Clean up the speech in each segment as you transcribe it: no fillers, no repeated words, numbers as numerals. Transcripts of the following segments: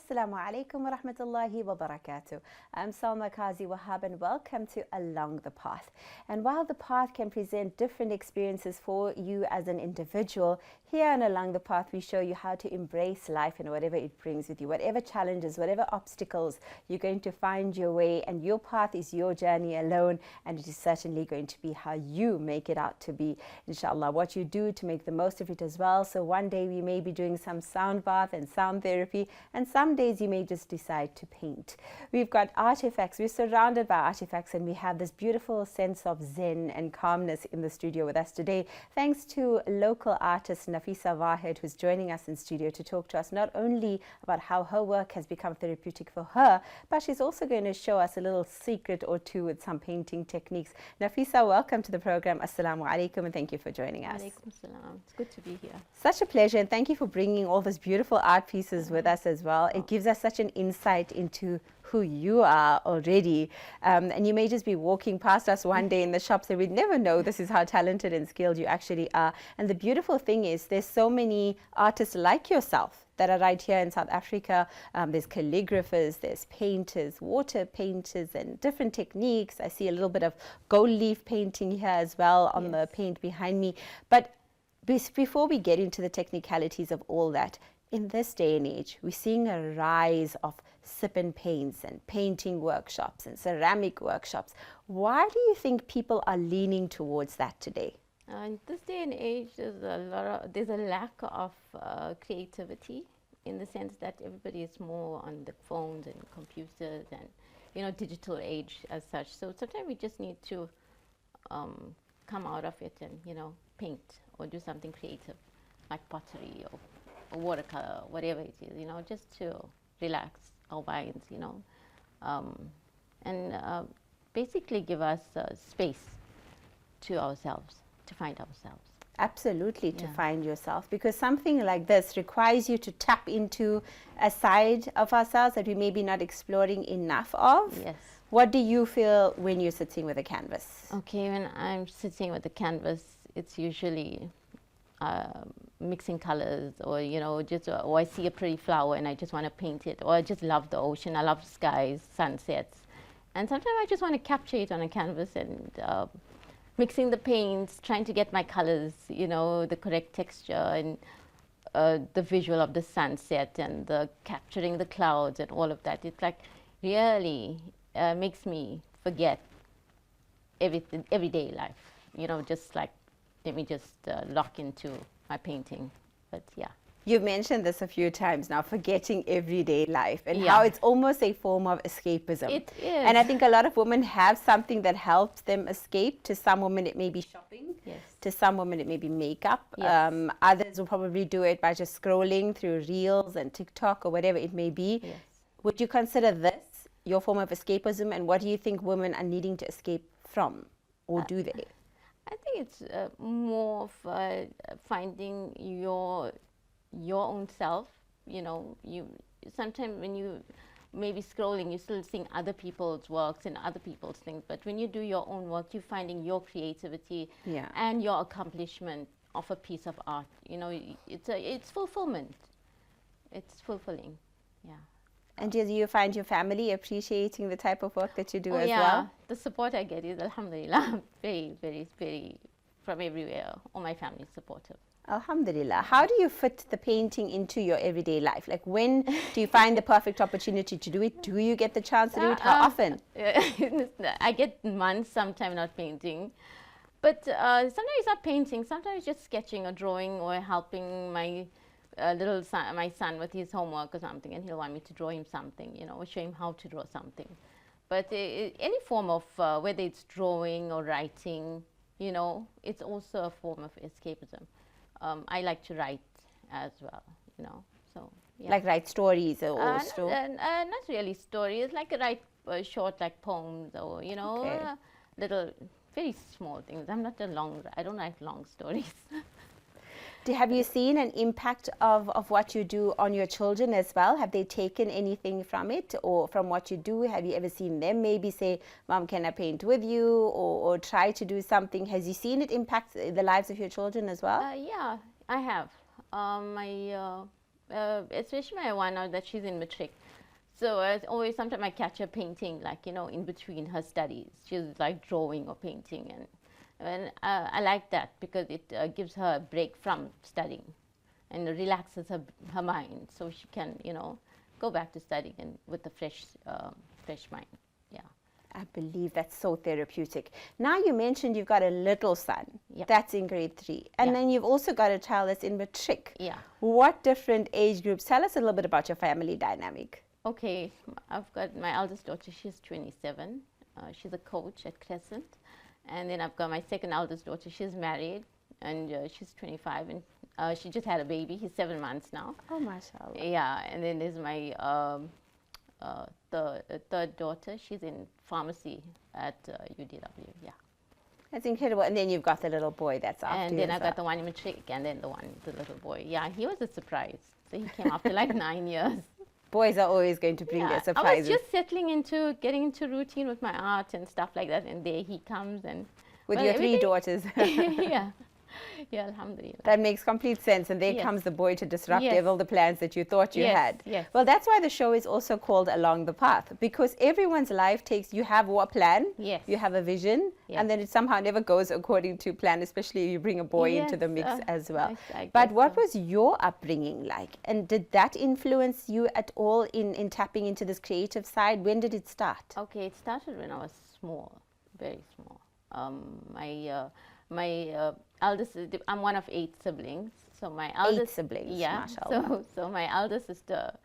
Assalamu alaikum wa rahmatullahi wa barakatuh. I'm Salma Kazi Wahab and welcome to Along the Path. And while the path can present different experiences for you as an individual, here on Along the Path we show you how to embrace life and whatever it brings with you, whatever challenges, whatever obstacles, you're going to find your way, and your path is your journey alone, and it is certainly going to be how you make it out to be, inshallah, what you do to make the most of it as well. So one day we may be doing some sound bath and sound therapy, and some days you may just decide to paint. We've got artifacts, we're surrounded by artifacts, and we have this beautiful sense of zen and calmness in the studio with us today, thanks to local artist Nafeesa Vahed, who's joining us in studio to talk to us not only about how her work has become therapeutic for her, but she's also going to show us a little secret or two with some painting techniques. Nafeesa, welcome to the program. Assalamu alaikum, and thank you for joining us. Alaikum salam. It's good to be here. Such a pleasure, and thank you for bringing all those beautiful art pieces with us as well. It gives us such an insight into who you are already, and you may just be walking past us one day in the shops and we'd never know this is how talented and skilled you actually are. And the beautiful thing is there's so many artists like yourself that are right here in South Africa. There's calligraphers, there's painters, water painters, and different techniques. I see a little bit of gold leaf painting here as well on the paint behind me. But before we get into the technicalities of all that, in this day and age, we're seeing a rise of sip and paints and painting workshops and ceramic workshops. Why do you think people are leaning towards that today? In this day and age, there's a lack of creativity, in the sense that everybody is more on the phones and computers and digital age as such. So sometimes we just need to come out of it and paint or do something creative like pottery or watercolor, whatever it is, just to relax our minds, and basically give us space to ourselves, to find ourselves. Absolutely, to find yourself, because something like this requires you to tap into a side of ourselves that we may be not exploring enough of. Yes. What do you feel when you're sitting with a canvas? Okay, when I'm sitting with the canvas, it's usually mixing colors, or or I see a pretty flower and I just want to paint it, or I just love the ocean, I love skies, sunsets, and sometimes I just want to capture it on a canvas and mixing the paints, trying to get my colors, the correct texture, and the visual of the sunset and the capturing the clouds and all of that. It's like really makes me forget everything, everyday life, just like let me just lock into my painting. But yeah. You've mentioned this a few times now, forgetting everyday life, and how it's almost a form of escapism. It is. And I think a lot of women have something that helps them escape. To some women it may be shopping. Yes. To some women it may be makeup. Yes. Others will probably do it by just scrolling through Reels and TikTok or whatever it may be. Yes. Would you consider this your form of escapism, and what do you think women are needing to escape from, or do they? I think it's more of finding your own self. You sometimes when you maybe scrolling, you're still seeing other people's works and other people's things. But when you do your own work, you're finding your creativity and your accomplishment of a piece of art. It's fulfillment. It's fulfilling. Yeah. And do you find your family appreciating the type of work that you do as well? The support I get is, alhamdulillah, very, very, very, from everywhere. All my family is supportive. Alhamdulillah. How do you fit the painting into your everyday life? Like, when do you find the perfect opportunity to do it? Do you get the chance to do it? How often? I get months, sometimes not painting. But sometimes it's not painting, sometimes just sketching or drawing or helping my my son with his homework or something, and he'll want me to draw him something, or show him how to draw something. But any form of, whether it's drawing or writing, it's also a form of escapism. I like to write as well, so yeah. Like write stories or not really stories, like write short like poems or, little, very small things. I don't write long stories. Have you seen an impact of what you do on your children as well? Have they taken anything from it, or from what you do? Have you ever seen them maybe say, Mom, can I paint with you, or try to do something? Has you seen it impact the lives of your children as well? Yeah, I have. especially my one now that she's in matric. So as always, sometimes I catch her painting, like, you know, in between her studies. She's like drawing or painting, and I like that because it gives her a break from studying and relaxes her mind, so she can, you know, go back to studying and with a fresh mind. Yeah. I believe that's so therapeutic. Now you mentioned you've got a little son. Yep. That's in grade 3. And Yeah. then you've also got a child that's in matric. Yeah. What different age groups? Tell us a little bit about your family dynamic. Okay, I've got my eldest daughter, she's 27. She's a coach at Crescent. And then I've got my second eldest daughter, she's married, and she's 25, and she just had a baby. He's 7 months now. Oh, mashallah. Yeah, and then there's my third daughter. She's in pharmacy at UDW. Yeah. That's incredible. And then you've got the little boy that's after And you then as I've well. got the one in matric, and then the little boy. Yeah, he was a surprise. So he came after like 9 years. Boys are always going to bring their I was surprises. just getting into routine with my art and stuff like that, and there he comes and With well, your 3 everything- daughters. yeah, yeah, alhamdulillah. That makes complete sense. And there Yes. comes the boy to disrupt Yes. all the plans that you thought you Yes, had. yes. Well, that's why the show is also called Along the Path, because everyone's life takes, you have a plan, Yes. you have a vision, Yes. and then it somehow never goes according to plan, especially if you bring a boy into the Yes, mix as well. I But guess what so. was your upbringing like? And did that influence you at all in tapping into this creative side? When did it start? Okay, it started when I was small, very small. My eldest, I'm one of 8 siblings. So my eldest siblings, yeah. mashallah. So my eldest sister,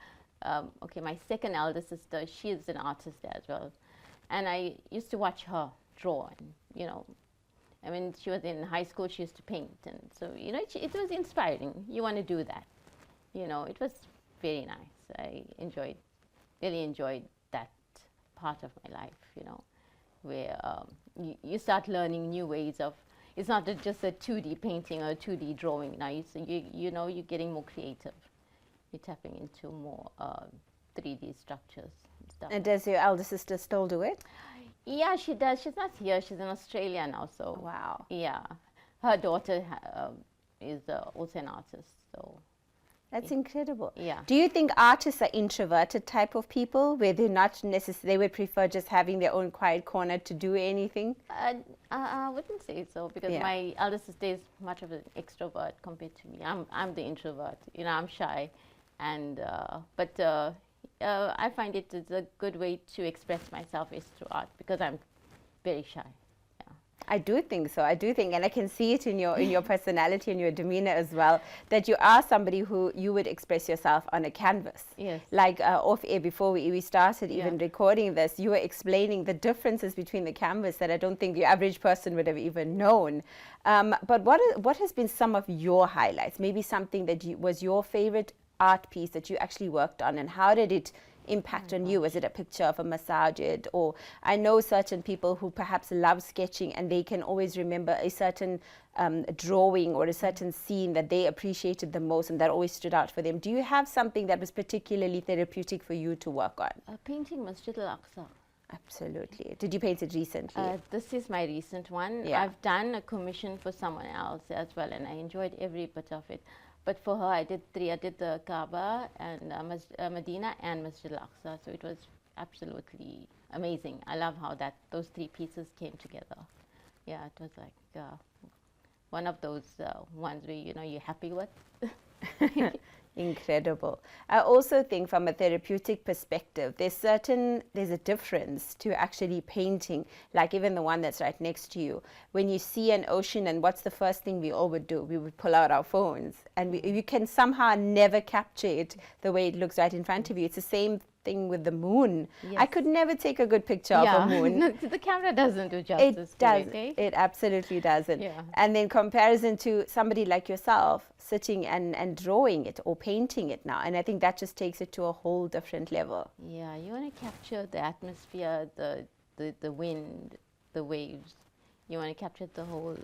okay, my second eldest sister, she is an artist as well, and I used to watch her draw. And, you know, I mean, she was in high school. She used to paint, and so you know, it was inspiring. You want to do that, you know. It was very nice. I really enjoyed that part of my life, you know, where you start learning new ways of. It's not just a 2D painting or a 2D drawing. Now you know, you're getting more creative. You're tapping into more 3D structures and stuff. And does your elder sister still do it? Yeah, she does. She's not here. She's in Australia now. So Wow. yeah, her daughter is also an artist. So That's incredible. Yeah. Do you think artists are introverted type of people where they're not necessarily, they would prefer just having their own quiet corner to do anything? I wouldn't say so because Yeah. my elder sister is much of an extrovert compared to me. I'm the introvert. You know, I'm shy, and but I find it is a good way to express myself is through art because I'm very shy. Yeah. I do think so. I do think, and I can see it in your personality and your demeanor as well, that you are somebody who you would express yourself on a canvas. Yes. Like off air before we started even Yeah. recording this, you were explaining the differences between the canvas that I don't think the average person would have even known. But what has been some of your highlights? Maybe something that was your favorite art piece that you actually worked on, and how did it impact on you? Was it a picture of a masajid? Or I know certain people who perhaps love sketching and they can always remember a certain drawing or a certain scene that they appreciated the most and that always stood out for them. Do you have something that was particularly therapeutic for you to work on? Painting Masjid al-Aqsa. Absolutely. Did you paint it recently? This is my recent one. Yeah. I've done a commission for someone else as well, and I enjoyed every bit of it. But for her, I did 3. I did the Kaaba and Medina and Masjid al-Aqsa. So it was absolutely amazing. I love how those 3 pieces came together. Yeah, it was like one of those ones where, you know, you're happy with. Incredible. I also think from a therapeutic perspective, there's a difference to actually painting, like even the one that's right next to you. When you see an ocean, and what's the first thing we all would do? We would pull out our phones, and you can somehow never capture it the way it looks right in front of you. It's the same thing with the moon. I Yes. could never take a good picture of a moon. No, the camera doesn't do justice It to does. it, eh? It absolutely doesn't. Yeah. And then comparison to somebody like yourself sitting and drawing it or painting it now. And I think that just takes it to a whole different level. Yeah, you want to capture the atmosphere, the wind, the waves. You want to capture the whole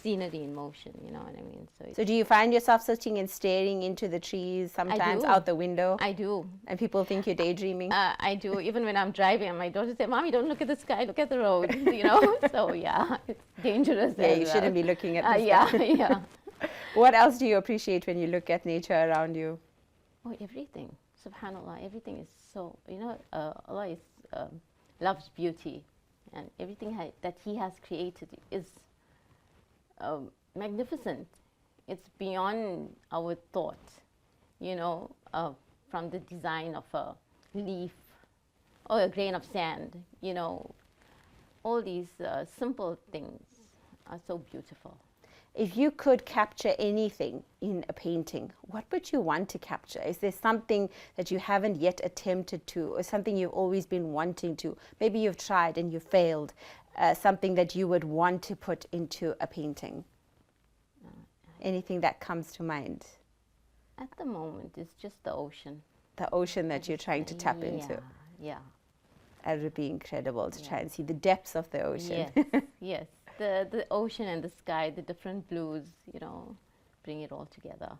scenery in motion, you know what I mean? So do you find yourself sitting and staring into the trees sometimes do. out the window? I do. And people think you're daydreaming? I do. Even when I'm driving, and my daughter says, "Mommy, don't look at the sky, look at the road," you know? So, yeah, it's dangerous Yeah, as you well. shouldn't be looking at the Yeah, sky. yeah. What else do you appreciate when you look at nature around you? Oh, everything. Subhanallah, everything is so, Allah is, loves beauty, and everything that He has created is magnificent. It's beyond our thought, from the design of a leaf or a grain of sand, all these simple things are so beautiful. If you could capture anything in a painting, what would you want to capture? Is there something that you haven't yet attempted to, or something you've always been wanting to? Maybe you've tried and you failed. Something that you would want to put into a painting? Anything that comes to mind? At the moment, it's just the ocean. The ocean that you're trying to tap into? Yeah. It would be incredible to try and see the depths of the ocean. Yes, yes. The ocean and the sky, the different blues, bring it all together.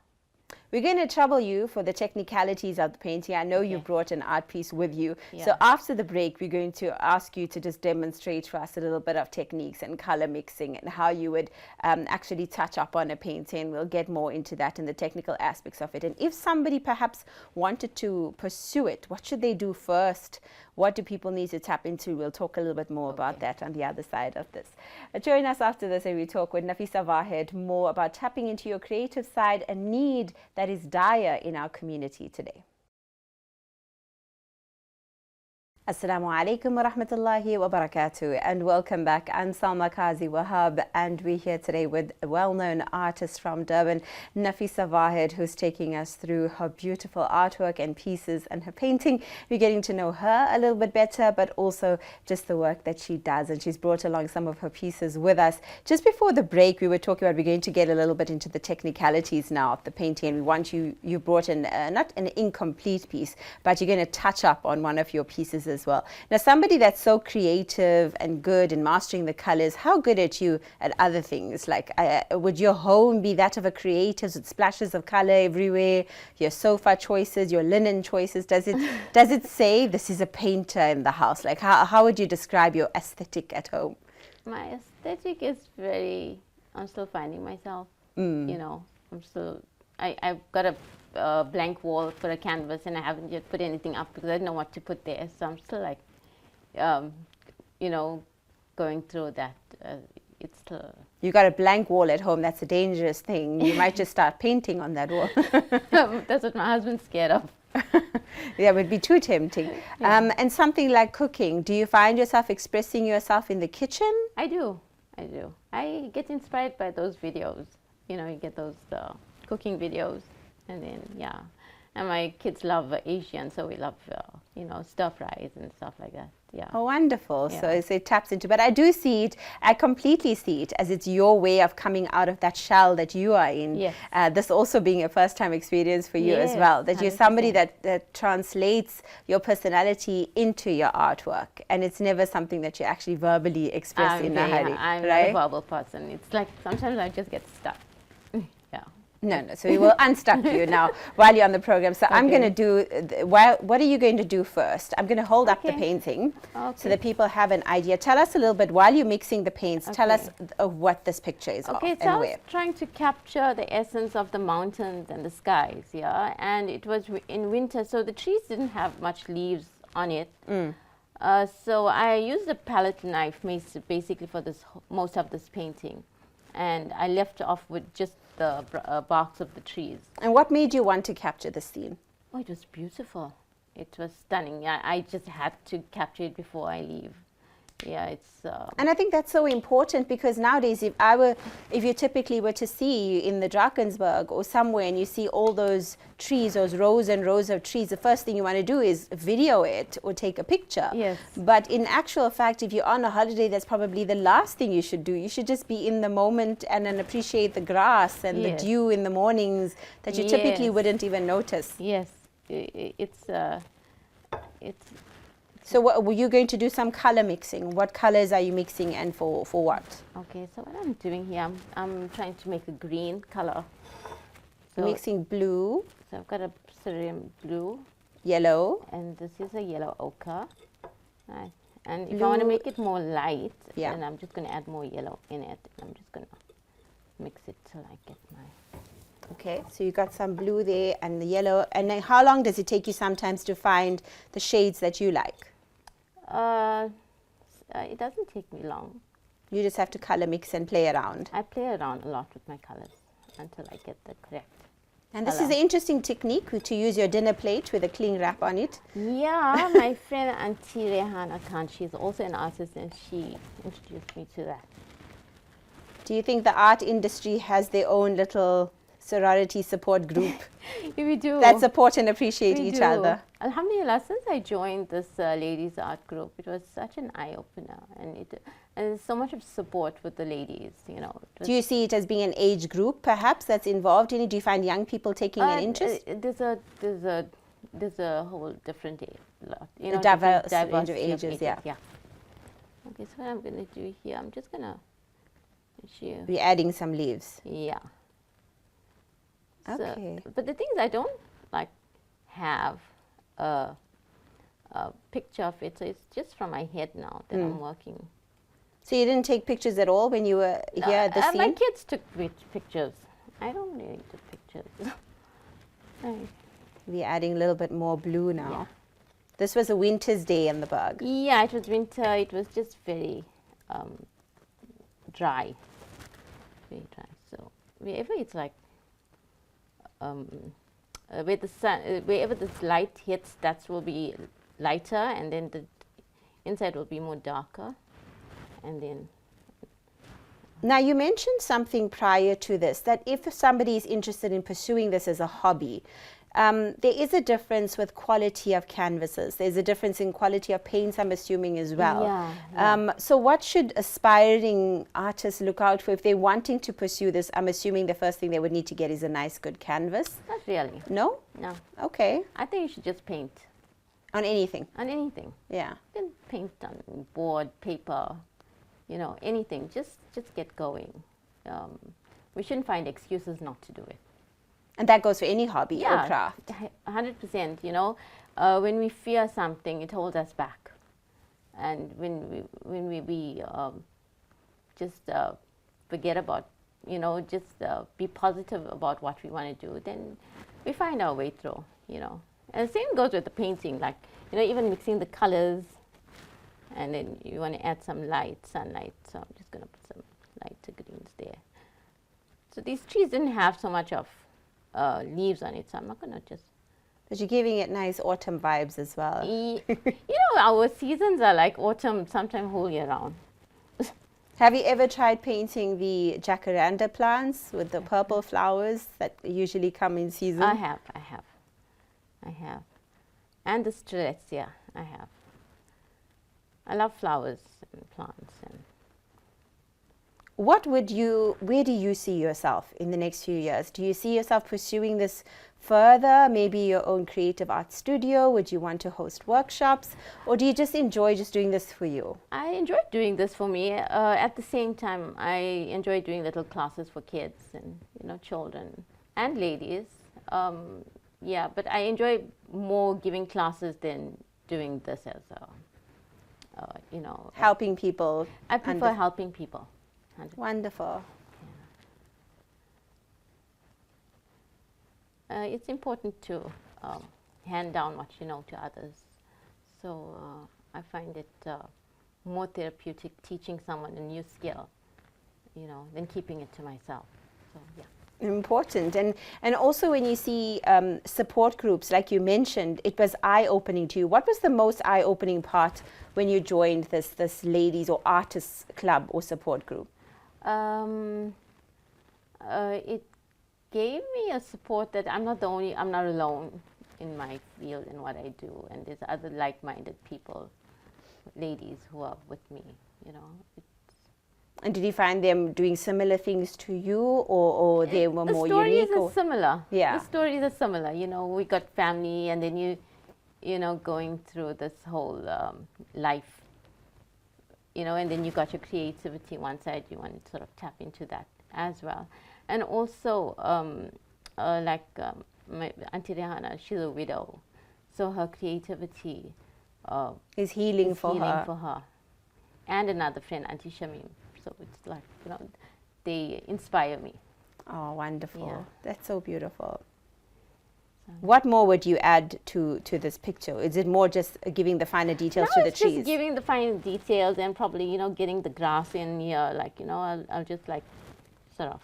We're going to trouble you for the technicalities of the painting. I know you brought an art piece with you. Yeah. So after the break, we're going to ask you to just demonstrate for us a little bit of techniques and color mixing and how you would actually touch up on a painting. We'll get more into that and the technical aspects of it. And if somebody perhaps wanted to pursue it, what should they do first? What do people need to tap into? We'll talk a little bit more about that on the other side of this. Join us after this and we talk with Nafeesa Vahed more about tapping into your creative side, a need that is dire in our community today. Assalamu alaikum wa rahmatullahi wa barakatuh, and welcome back. I'm Salma Kazi Wahab, and we're here today with a well-known artist from Durban, Nafeesa Vahed, who's taking us through her beautiful artwork and pieces and her painting. We're getting to know her a little bit better, but also just the work that she does, and she's brought along some of her pieces with us. Just before the break, we were talking about we're going to get a little bit into the technicalities now of the painting, and we want you brought in not an incomplete piece, but you're going to touch up on one of your pieces as well. Now, somebody that's so creative and good in mastering the colors, how good are you at other things? Like, would your home be that of a creative with splashes of color everywhere? Your sofa choices, your linen choices, does it say this is a painter in the house? Like, how would you describe your aesthetic at home? My aesthetic is I'm still finding myself. I've got a blank wall for a canvas, and I haven't yet put anything up because I don't know what to put there. So I'm still like, going through that. It's still. You got a blank wall at home. That's a dangerous thing. You might just start painting on that wall. That's what my husband's scared of. That would be too tempting. Yeah. And something like cooking. Do you find yourself expressing yourself in the kitchen? I do. I get inspired by those videos. You get those cooking videos. And then, and my kids love Asian, so we love, stir fries and stuff like that. Yeah. Oh, wonderful. Yeah. So it taps into, but I do see it, I completely see it as it's your way of coming out of that shell that you are in. Yes. This also being a first time experience for you as well, that you're 100%. somebody that translates your personality into your artwork. And it's never something that you actually verbally express in a hurry. I'm right? not a verbal person. It's like sometimes I just get stuck. No. So we will unstuck you now while you're on the program. So I'm going to do, what are you going to do first? I'm going to hold up the painting so that people have an idea. Tell us a little bit, while you're mixing the paints, tell us what this picture is of so and I was where. trying to capture the essence of the mountains and the skies, and it was in winter, so the trees didn't have much leaves on it. So I used a palette knife basically for most of this painting, and I left off with just the barks of the trees. And what made you want to capture the scene? Oh, it was beautiful. It was stunning. I just had to capture it before I leave. It's. And I think that's so important, because nowadays, if you typically were to see in the Drakensberg or somewhere and you see all those trees, those rows and rows of trees, the first thing you want to do is video it or take a picture. Yes. But in actual fact, if you're on a holiday, that's probably the last thing you should do. You should just be in the moment and then appreciate the grass and the dew in the mornings that you typically wouldn't even notice. Yes, it's. So were you going to do some color mixing? What colors are you mixing and for what? Okay, so what I'm doing here, I'm trying to make a green color. So Mixing blue. So I've got a cerulean blue. Yellow. And this is a yellow ochre. Right. And if I want to make it more light, then I'm just going to add more yellow in it. I'm just going to mix it till I get my... Okay, so you got some blue there and the yellow. And then how long does it take you sometimes to find the shades that you like? It doesn't take me long. You just have to color mix and play around. I play around a lot with my colors until I get the correct And this color. is an interesting technique to use your dinner plate with a cling wrap on it. Yeah, my friend Auntie Rehana Khan, she's also an artist, and she introduced me to that. Do you think the art industry has their own little sorority support group We do. that support and appreciate We each do. other? Alhamdulillah, since I joined this ladies art group, it was such an eye-opener, and there's so much of support with the ladies, you know. Do you see it as being an age group perhaps that's involved in it? Do you find young people taking an interest? There's a whole different lot, you The know, diverse different range of diversity ages, yeah. Okay, so what I'm going to do here, I'm just going to show. We're adding some leaves. Yeah. Okay. So, but the thing is, I don't like have a picture of it, so it's just from my head now that I'm working. So you didn't take pictures at all when you were here at the scene? My kids took pictures. I don't really take pictures. Right. We're adding a little bit more blue now. Yeah. This was a winter's day in the Berg. Yeah, it was winter. It was just very dry. Very dry. So wherever it's like, where the sun, wherever the light hits, that will be lighter, and then the inside will be more darker. And then... Now, you mentioned something prior to this, that if somebody is interested in pursuing this as a hobby, there is a difference with quality of canvases. There's a difference in quality of paints, I'm assuming, as well. Yeah. So what should aspiring artists look out for if they're wanting to pursue this? I'm assuming the first thing they would need to get is a nice, good canvas. Not really. No? No. Okay. I think you should just paint. On anything? On anything. Yeah. You can paint on board, paper, you know, anything. Just get going. We shouldn't find excuses not to do it. And that goes for any hobby or craft? 100%. You know, when we fear something, it holds us back. And when we just forget about, you know, just be positive about what we want to do, then we find our way through, you know. And the same goes with the painting, like, you know, even mixing the colors, and then you want to add some light, sunlight, so I'm just going to put some lighter greens there. So these trees didn't have so much of leaves on it, so I'm not going to just... But you're giving it nice autumn vibes as well. You know, our seasons are like autumn, sometime whole year round. Have you ever tried painting the jacaranda plants with the purple flowers that usually come in season? I have. And the streletssia, I have. I love flowers and plants. And where do you see yourself in the next few years? Do you see yourself pursuing this further, maybe your own creative art studio? Would you want to host workshops? Or do you just enjoy just doing this for you? I enjoy doing this for me. At the same time, I enjoy doing little classes for kids and, you know, children and ladies. Yeah, but I enjoy more giving classes than doing this as a, you know. Helping people. I prefer helping people. 100%. Wonderful. Yeah. It's important to hand down what you know to others. So I find it more therapeutic teaching someone a new skill, you know, than keeping it to myself. So, yeah. Important. And also when you see support groups, like you mentioned, it was eye-opening to you. What was the most eye-opening part when you joined this ladies or artists club or support group? It gave me a support that I'm not alone in my field and what I do, and there's other like-minded people, ladies who are with me, you know. And did you find them doing similar things to you, or they were more unique? The stories are similar. Yeah. The stories are similar. You know, we got family, and then you know, going through this whole life, you know, and then you got your creativity one side. You want to sort of tap into that as well. And also, like my Auntie Rehana, she's a widow, so her creativity is healing for her. And another friend, Auntie Shamim. So it's like, you know, they inspire me. Oh, wonderful. Yeah. That's so beautiful. What more would you add to this picture? Is it more just giving the finer details to the It's trees? just giving the fine details and probably, you know, getting the grass in here. Like, you know, I'll just like sort of.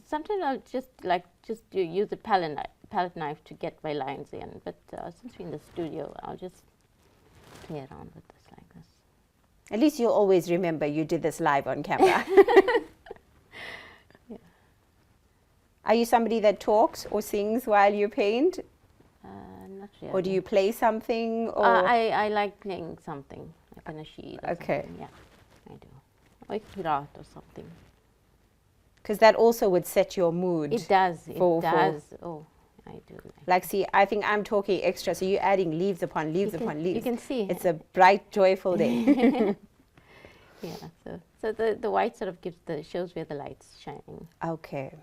Sometimes I'll just use a palette knife to get my lines in. But since we're in the studio, I'll just play around with this like this. At least you'll always remember you did this live on camera. Yeah. Are you somebody that talks or sings while you paint? Not really. Or do you play something? Or I like playing something, like a nasheed or Okay. something. Yeah, I do. Or Qiraat or something. because that also would set your mood. It does. It for- does. Oh, I do. Like, see, I think I'm talking extra, so you're adding leaves upon leaves upon leaves. You can see. It's a bright, joyful day. Yeah. So the white sort of shows where the light's shining. Okay.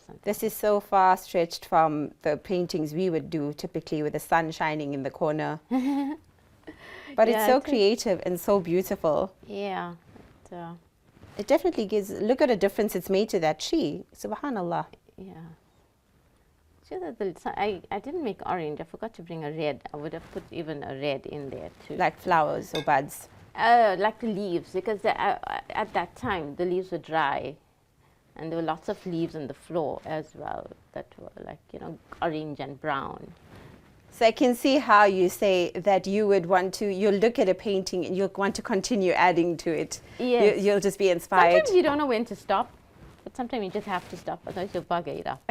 Something. This is so far stretched from the paintings we would do typically with the sun shining in the corner. But it's Yeah, so it's a- creative and so beautiful. Yeah. It definitely gives, look at the difference it's made to that tree. Subhanallah. Yeah. Sure that I didn't make orange. I forgot to bring a red. I would have put even a red in there too. Like flowers or buds. Like the leaves, because at that time the leaves were dry, and there were lots of leaves on the floor as well that were like, you know, orange and brown. So I can see how you say that you would want to, you'll look at a painting and you'll want to continue adding to it. Yes. You'll just be inspired. Sometimes you don't know when to stop, but sometimes you just have to stop, otherwise you'll bugger it up.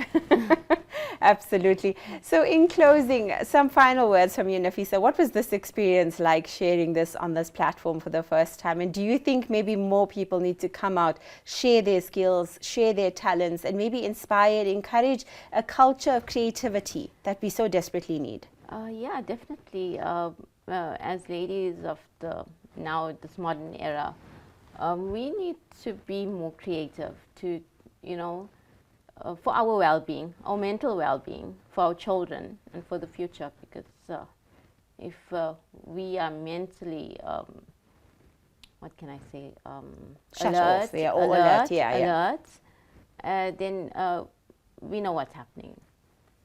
Absolutely. So in closing, some final words from you, Nafeesa. What was this experience like, sharing this on this platform for the first time? And do you think maybe more people need to come out, share their skills, share their talents, and maybe inspire, encourage a culture of creativity that we so desperately need? Yeah, definitely. As ladies of this modern era, we need to be more creative to, you know, for our well-being, our mental well-being, for our children, and for the future. Because if we are mentally, what can I say, Shut off, yeah, or alert, yeah. then we know what's happening.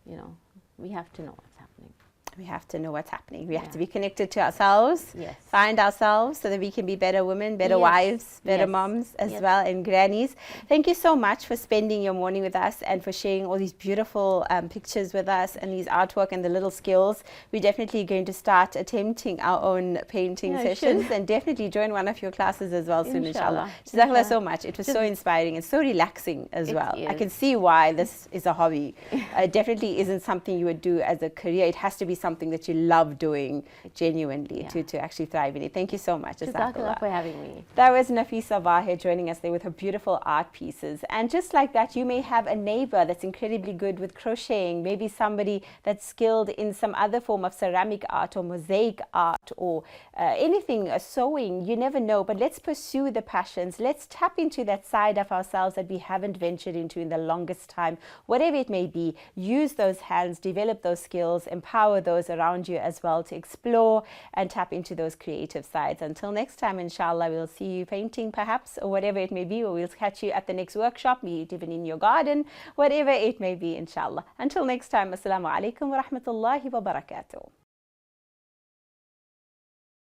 You know, we have to know what's happening. We have to know what's happening. We have Yeah. to be connected to ourselves, Yes. find ourselves so that we can be better women, better Yes. wives, better Yes. moms as Yes. well, and grannies. Thank you so much for spending your morning with us and for sharing all these beautiful pictures with us and these artwork and the little skills. We're definitely going to start attempting our own painting Yeah, sessions sure. and definitely join one of your classes as well soon, inshallah. Inshallah. Jazakallah Inshallah. so much. It was so inspiring and so relaxing as It well. I is. can see why this is a hobby. It definitely isn't something you would do as a career. It has to be something that you love doing genuinely Yeah. to actually thrive in it. Thank you so much. Jazakallah for having me. That was Nafeesa Vahed joining us there with her beautiful art pieces. And just like that, you may have a neighbor that's incredibly good with crocheting, maybe somebody that's skilled in some other form of ceramic art or mosaic art or anything, sewing, you never know. But let's pursue the passions. Let's tap into that side of ourselves that we haven't ventured into in the longest time. Whatever it may be, use those hands, develop those skills, empower those around you as well to explore and tap into those creative sides. Until next time, inshallah, we'll see you painting perhaps, or whatever it may be, or we'll catch you at the next workshop, be it even in your garden, whatever it may be, inshallah. Until next time, assalamu alaikum wa rahmatullahi wa barakatuh.